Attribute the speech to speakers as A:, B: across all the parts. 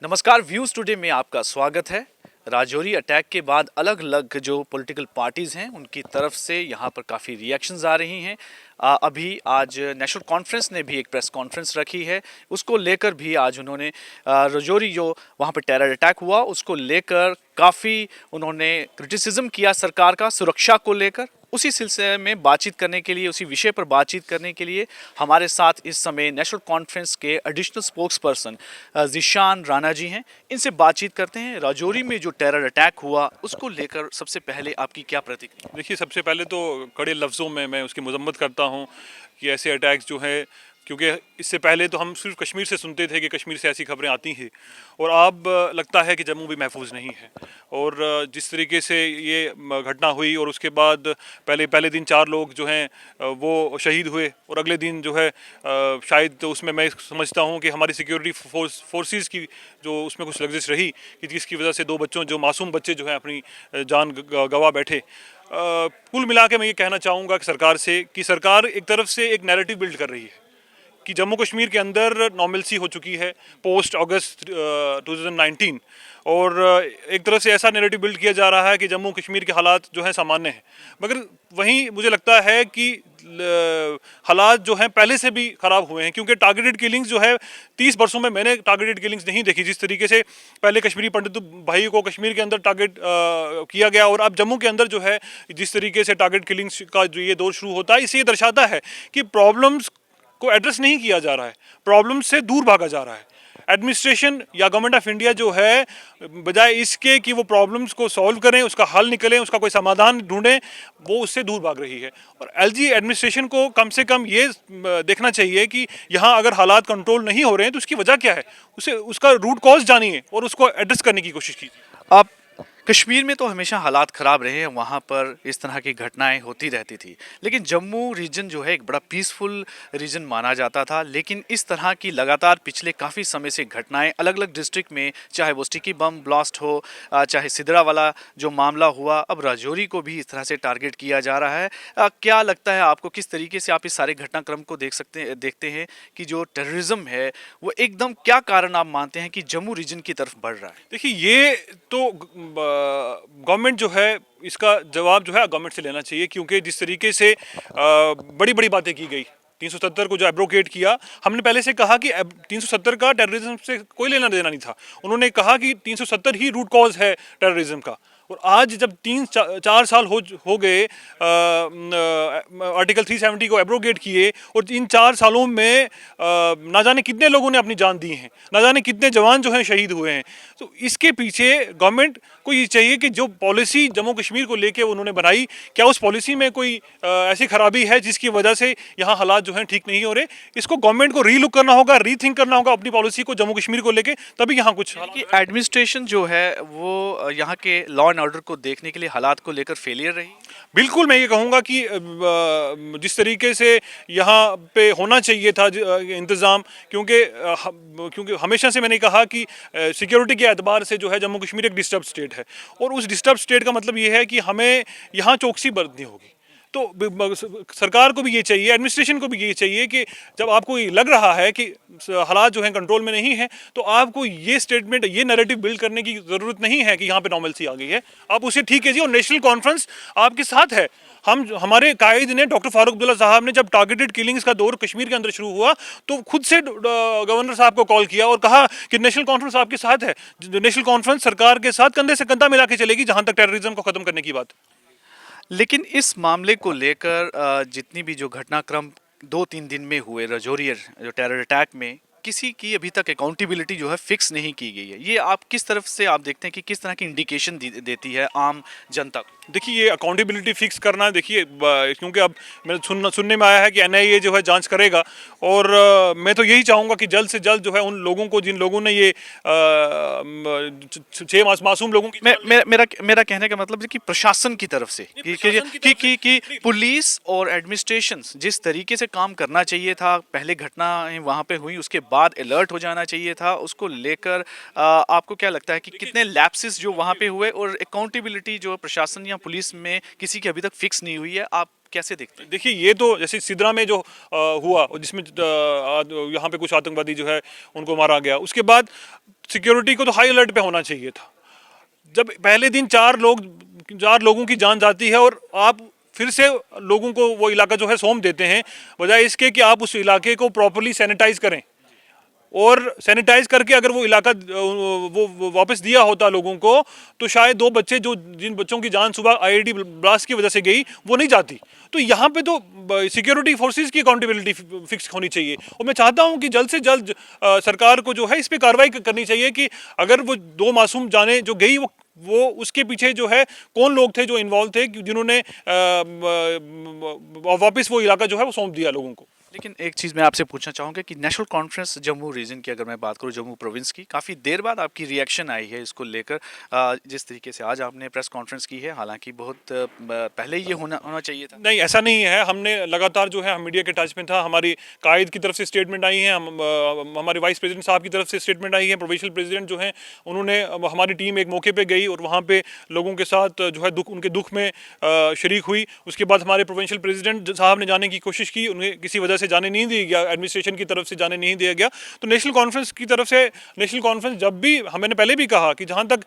A: नमस्कार, views today में आपका स्वागत है। राजौरी अटैक के बाद अलग अलग जो पॉलिटिकल पार्टीज़ हैं उनकी तरफ से यहाँ पर काफ़ी रिएक्शंस आ रही हैं। अभी आज नेशनल कॉन्फ्रेंस ने भी एक प्रेस कॉन्फ्रेंस रखी है, उसको लेकर भी आज उन्होंने राजौरी जो वहाँ पर टेरर अटैक हुआ उसको लेकर काफ़ी उन्होंने क्रिटिसिज्म किया सरकार का सुरक्षा को लेकर। उसी सिलसिले में बातचीत करने के लिए, उसी विषय पर बातचीत करने के लिए हमारे साथ इस समय नेशनल कॉन्फ्रेंस के additional spokesperson Zeeshan Rana ji हैं। इनसे बातचीत करते हैं। राजौरी में जो टेरर अटैक हुआ उसको लेकर सबसे पहले आपकी क्या प्रतिक्रिया?
B: देखिए, सबसे पहले तो कड़े लफ्ज़ों में मैं उसकी मज़म्मत करता हूँ कि ऐसे अटैक्स जो हैं, क्योंकि इससे पहले तो हम सिर्फ कश्मीर से सुनते थे कि कश्मीर से ऐसी खबरें आती हैं और अब लगता है कि जम्मू भी महफूज नहीं है। और जिस तरीके से ये घटना हुई और उसके बाद पहले दिन 4 लोग जो हैं वो शहीद हुए और अगले दिन जो है शायद तो उसमें मैं समझता हूँ कि हमारी सिक्योरिटी फोर्सेस की जो उसमें कुछ लग्जिश रही कि जिसकी वजह से 2 बच्चों जो मासूम बच्चे जो हैं अपनी जान गंवा बैठे। कुल मिला के मैं ये कहना चाहूँगा कि सरकार से कि सरकार एक तरफ से एक नैरेटिव बिल्ड कर रही है कि जम्मू कश्मीर के अंदर नॉर्मलसी हो चुकी है पोस्ट अगस्त 2019 और एक तरफ से ऐसा नैरेटिव बिल्ड किया जा रहा है कि जम्मू कश्मीर के हालात जो हैं सामान्य हैं, मगर वहीं मुझे लगता है कि हालात जो हैं पहले से भी ख़राब हुए हैं, क्योंकि टारगेटेड किलिंग्स जो है 30 वर्षों में मैंने टारगेटेड किलिंग्स नहीं देखी। जिस तरीके से पहले कश्मीरी पंडित भाई को कश्मीर के अंदर टारगेट किया गया और अब जम्मू के अंदर जो है जिस तरीके से टारगेट किलिंग्स का जो ये दौर शुरू होता है, इससे ये दर्शाता है कि प्रॉब्लम्स को एड्रेस नहीं किया जा रहा है, प्रॉब्लम से दूर भागा जा रहा है। एडमिनिस्ट्रेशन या गवर्नमेंट ऑफ इंडिया जो है, बजाय इसके कि वो प्रॉब्लम्स को सॉल्व करें, उसका हल निकलें, उसका कोई समाधान ढूंढें, वो उससे दूर भाग रही है। और एलजी एडमिनिस्ट्रेशन को कम से कम ये देखना चाहिए कि यहाँ अगर हालात कंट्रोल नहीं हो रहे हैं तो उसकी वजह क्या है, उसे उसका रूट कॉज जानिए और उसको एड्रेस करने की कोशिश कीजिए।
A: आप कश्मीर में तो हमेशा हालात ख़राब रहे हैं, वहाँ पर इस तरह की घटनाएं होती रहती थी, लेकिन जम्मू रीजन जो है एक बड़ा पीसफुल रीजन माना जाता था। लेकिन इस तरह की लगातार पिछले काफ़ी समय से घटनाएं अलग अलग डिस्ट्रिक्ट में, चाहे वो स्टिकी बम ब्लास्ट हो, चाहे सिदरा वाला जो मामला हुआ, अब राजौरी को भी इस तरह से टारगेट किया जा रहा है। क्या लगता है आपको, किस तरीके से आप इस सारे घटनाक्रम को देखते हैं कि जो टेररिज्म है वो एकदम क्या कारण आप मानते हैं कि जम्मू रीजन की तरफ बढ़ रहा है?
B: देखिए, ये तो गवर्नमेंट जो है इसका जवाब जो है गवर्नमेंट से लेना चाहिए, क्योंकि जिस तरीके से बड़ी बड़ी बातें की गई, 370 को जो एब्रोगेट किया, हमने पहले से कहा कि 370 का टेररिज्म से कोई लेना देना नहीं था। उन्होंने कहा कि 370 ही रूट कॉज है टेररिज्म का। और आज जब 3-4 साल हो गए आर्टिकल 370 को एब्रोगेट किए और इन 4 सालों में ना जाने कितने लोगों ने अपनी जान दी है, ना जाने कितने जवान जो हैं शहीद हुए हैं। तो इसके पीछे गवर्नमेंट को ये चाहिए कि जो पॉलिसी जम्मू कश्मीर को लेके उन्होंने बनाई, क्या उस पॉलिसी में कोई ऐसी खराबी है जिसकी वजह से यहाँ हालात जो हैं ठीक नहीं हो रहे। इसको गवर्नमेंट को रीलुक करना होगा, रीथिंक करना होगा अपनी पॉलिसी को जम्मू कश्मीर को लेके, तभी यहाँ कुछ
A: एडमिनिस्ट्रेशन जो है वो यहाँ के लॉ एंड ऑर्डर को देखने के लिए हालात को लेकर फेलियर रही।
B: बिल्कुल, मैं ये कहूँगा कि जिस तरीके से यहाँ पे होना चाहिए था इंतज़ाम, क्योंकि हमेशा से मैंने कहा कि सिक्योरिटी के एतबार से जो है जम्मू कश्मीर एक डिस्टर्ब स्टेट है और उस डिस्टर्ब स्टेट का मतलब ये है कि हमें यहाँ चौकसी बरतनी होगी। तो सरकार को भी ये चाहिए, एडमिनिस्ट्रेशन को भी ये चाहिए कि जब आपको ये लग रहा है कि हालात जो हैं कंट्रोल में नहीं है, तो आपको ये स्टेटमेंट, ये नैरेटिव बिल्ड करने की ज़रूरत नहीं है कि यहाँ पे नॉर्मलसी आ गई है। आप उसे ठीक कीजिए और नेशनल कॉन्फ्रेंस आपके साथ है। हमारे कायद ने, डॉक्टर फारूक अब्दुल्ला साहब ने, जब टारगेटेड किलिंग्स का दौर कश्मीर के अंदर शुरू हुआ तो खुद से गवर्नर साहब को कॉल किया और कहा कि नेशनल कॉन्फ्रेंस आपके साथ है। नेशनल कॉन्फ्रेंस सरकार के साथ कंधे से कंधा मिला के चलेगी जहाँ तक टेररिज्म को ख़त्म करने की बात।
A: लेकिन इस मामले को लेकर जितनी भी जो घटनाक्रम 2-3 दिन में हुए राजौरी जो टेरर अटैक में, किसी की अभी तक अकाउंटेबिलिटी जो है फिक्स नहीं की गई है। ये आप किस तरफ से आप देखते हैं कि किस तरह की इंडिकेशन देती है आम जनता को?
B: देखिए, ये अकाउंटेबिलिटी फिक्स करना, देखिए क्योंकि अब मेरे सुनने में आया है कि एनआईए जो है जांच करेगा और मैं तो यही चाहूँगा कि जल्द से जल्द जो है उन लोगों को, जिन लोगों ने ये 6 मासूम लोगों की,
A: मेरा कहने का मतलब है कि प्रशासन की तरफ से कि पुलिस और एडमिनिस्ट्रेशन जिस तरीके से काम करना चाहिए था, पहले घटना वहाँ पे हुई उसके बाद अलर्ट हो जाना चाहिए था, उसको लेकर आपको क्या लगता है कि कितने लैप्सेस जो वहाँ पे हुए और अकाउंटेबिलिटी जो प्रशासन या पुलिस में किसी की अभी तक फिक्स नहीं हुई है, आप कैसे देखते हैं?
B: देखिए, ये तो जैसे सिदरा में जो हुआ, जिसमें यहाँ पे कुछ आतंकवादी जो है उनको मारा गया, उसके बाद सिक्योरिटी को तो हाई अलर्ट पे होना चाहिए था। जब पहले दिन चार लोगों की जान जाती है और आप फिर से लोगों को वो इलाका जो है सौंप देते हैं, बजाय इसके कि आप उस इलाके को प्रॉपर्ली सैनिटाइज करें और सैनिटाइज करके अगर वो इलाका वो वापस दिया होता लोगों को, तो शायद दो बच्चे जिन बच्चों की जान सुबह आईईडी ब्लास्ट की वजह से गई, वो नहीं जाती। तो यहाँ पे तो सिक्योरिटी फोर्सेस की अकाउंटेबिलिटी फिक्स होनी चाहिए और मैं चाहता हूँ कि जल्द से जल्द सरकार को जो है इस पे कार्रवाई करनी चाहिए कि अगर वो दो मासूम जाने जो गई वो उसके पीछे जो है कौन लोग थे जो इन्वॉल्व थे, जिन्होंने वापस वो इलाका जो है वो सौंप दिया लोगों को।
A: लेकिन एक चीज़ मैं आपसे पूछना चाहूँगा कि नेशनल कॉन्फ्रेंस जम्मू रीजन की अगर मैं बात करूँ, जम्मू प्रोविंस की, काफ़ी देर बाद आपकी रिएक्शन आई है इसको लेकर। जिस तरीके से आज आपने प्रेस कॉन्फ्रेंस की है, हालांकि बहुत पहले ये होना चाहिए था।
B: नहीं, ऐसा नहीं है। हमने लगातार जो है हम मीडिया के टच में था। हमारी कायद की तरफ से स्टेटमेंट आई है, हमारे वाइस प्रेसिडेंट साहब की तरफ से स्टेटमेंट आई है, प्रोविंशियल प्रेसिडेंट जो हैं उन्होंने, हमारी टीम एक मौके पे गई और वहाँ पे लोगों के साथ जो है उनके दुख में शरीक हुई। उसके बाद हमारे प्रोविंशियल प्रेसिडेंट साहब ने जाने की कोशिश की, उन्हें किसी वजह से जाने नहीं दिया गया, एडमिनिस्ट्रेशन की तरफ से जाने नहीं दिया गया। तो नेशनल कॉन्फ्रेंस की तरफ से, नेशनल कॉन्फ्रेंस जब भी, मैंने पहले भी कहा कि जहाँ तक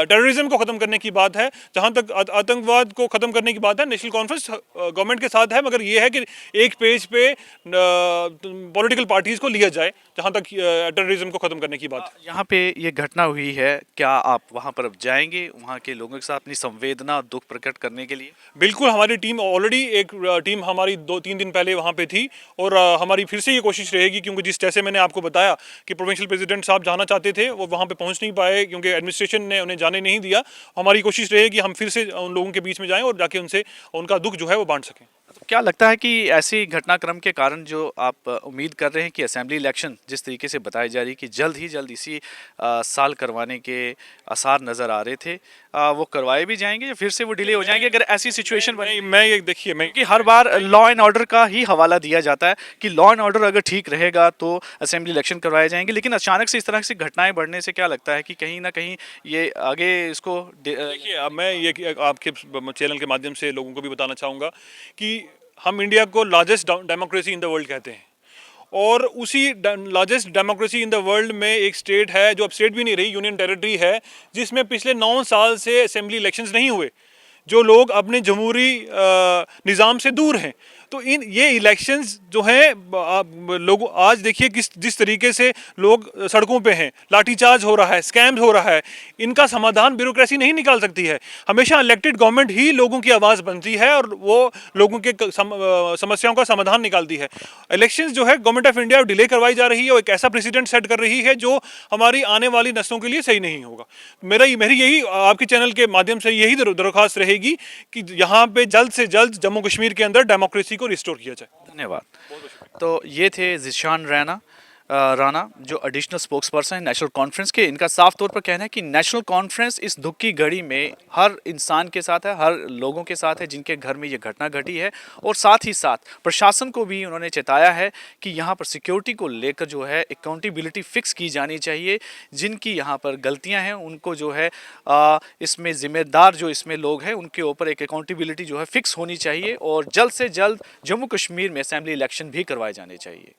B: टेररिज्म को ख़त्म करने की बात है, जहाँ तक आतंकवाद को ख़त्म करने की बात है, नेशनल कॉन्फ्रेंस गवर्नमेंट के साथ है, मगर ये है कि एक पेज पे पॉलिटिकल पार्टीज को लिया जाए जहाँ तक टेररिज्म को ख़त्म करने की बात है।
A: यहाँ पे ये घटना हुई है, क्या आप वहाँ पर अब जाएंगे वहाँ के लोगों के साथ अपनी संवेदना दुख प्रकट करने के लिए?
B: बिल्कुल, हमारी टीम ऑलरेडी, एक टीम हमारी 2-3 दिन पहले वहाँ पे थी और हमारी फिर से ये कोशिश रहेगी, क्योंकि जिस जैसे मैंने आपको बताया कि प्रोविंशियल प्रेसिडेंट साहब जाना चाहते थे, वो वहाँ पे पहुँच नहीं पाए क्योंकि एडमिनिस्ट्रेशन ने उन्हें जाने नहीं दिया। हमारी कोशिश रहेगी हम फिर से उन लोगों के बीच में जाएं और जाके उनसे उनका दुख जो है वो बांट सकें।
A: तो क्या लगता है कि ऐसी घटनाक्रम के कारण जो आप उम्मीद कर रहे हैं कि असेंबली इलेक्शन जिस तरीके से बताई जा रही है कि जल्द ही जल्द इसी साल करवाने के आसार नज़र आ रहे थे, वो करवाए भी जाएंगे या फिर से वो डिले हो जाएंगे अगर ऐसी सिचुएशन बने?
B: मैं ये देखिए, मैं
A: कि हर बार लॉ एंड ऑर्डर का ही हवाला दिया जाता है कि लॉ एंड ऑर्डर अगर ठीक रहेगा तो असेंबली इलेक्शन करवाए जाएंगे, लेकिन अचानक से इस तरह से घटनाएं बढ़ने से क्या लगता है कि कहीं ना कहीं ये आगे इसको
B: देखिए, अब मैं ये आपके चैनल के माध्यम से लोगों को भी बताना चाहूँगा कि हम इंडिया को largest democracy in the world कहते हैं और उसी largest democracy in the world में एक स्टेट है जो अब स्टेट भी नहीं रही, यूनियन टेरिटरी है, जिसमें पिछले 9 साल से असेंबली इलेक्शंस नहीं हुए, जो लोग अपने जमहूरी निज़ाम से दूर हैं। तो ये इलेक्शंस जो हैं, लोग आज देखिए जिस तरीके से लोग सड़कों पे हैं, लाठीचार्ज हो रहा है, स्कैम्स हो रहा है, इनका समाधान ब्यूरोक्रेसी नहीं निकाल सकती है। हमेशा इलेक्टेड गवर्नमेंट ही लोगों की आवाज़ बनती है और वो लोगों के समस्याओं का समाधान निकालती है। इलेक्शंस जो है गवर्नमेंट ऑफ इंडिया डिले करवाई जा रही है और एक ऐसा प्रेसिडेंट सेट कर रही है जो हमारी आने वाली नस्लों के लिए सही नहीं होगा। मेरी यही आपके चैनल के माध्यम से यही दरख्वास्त रहेगी कि यहाँ पे जल्द से जल्द जम्मू कश्मीर के अंदर डेमोक्रेसी को रिस्टोर किया जाए।
A: धन्यवाद। तो ये थे ज़िशान राणा जो एडिशनल स्पोक्स पर्सन है नेशनल कॉन्फ्रेंस के। इनका साफ तौर पर कहना है कि नेशनल कॉन्फ्रेंस इस दुख की घड़ी में हर इंसान के साथ है, हर लोगों के साथ है जिनके घर में ये घटना घटी है, और साथ ही साथ प्रशासन को भी उन्होंने चेताया है कि यहाँ पर सिक्योरिटी को लेकर जो है अकाउंटेबिलिटी फिक्स की जानी चाहिए। जिनकी यहाँ पर गलतियाँ हैं उनको जो है इसमें ज़िम्मेदार जो इसमें लोग हैं उनके ऊपर एक अकाउंटेबिलिटी जो है फिक्स होनी चाहिए और जल्द से जल्द जम्मू कश्मीर में असेंबली इलेक्शन भी करवाए जाने चाहिए।